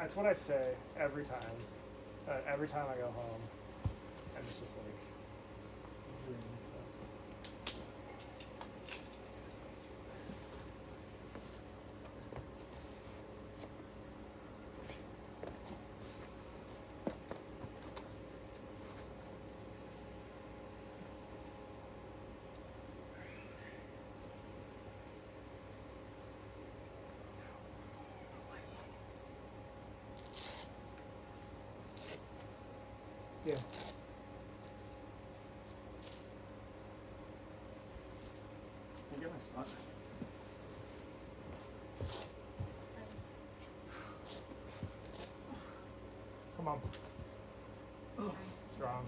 That's what I say every time. Every time I go home, and it's just like doing stuff. Yeah. I get my spot. Come on. Oh. Strong.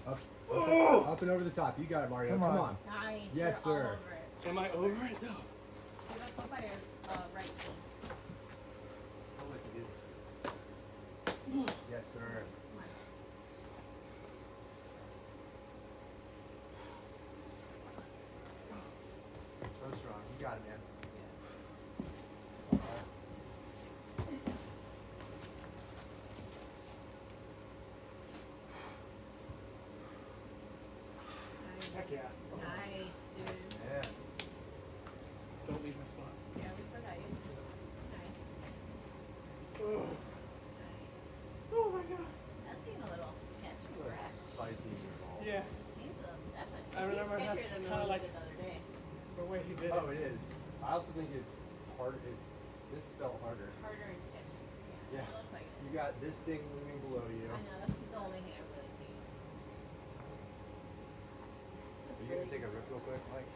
Up and over the top. You got it, Mario. Come Come on. on. Nice. Yes, You're sir. All over it. Am I over it though? Give up up by your right knee. Still like you do. Yes, sir. Come on. So strong. You got it, man. Nice. Heck yeah. Nice, dude. Yeah. Don't leave my spot. Yeah, we still got you. Nice. Oh, Nice. oh my god. That seemed a little sketchy, It's a correct? spicy ball. Yeah. Seems definitely. I remember Seems that's sketchier than kinda what like- we did the other day. The way he did Oh, it. it is. I also think it's harder. This felt harder. Harder and sketchy. Yeah. Yeah. It looks like it. You got this thing looming below you. I know, that's the only thing I really hate. Are you gonna take a rip real quick, Mike?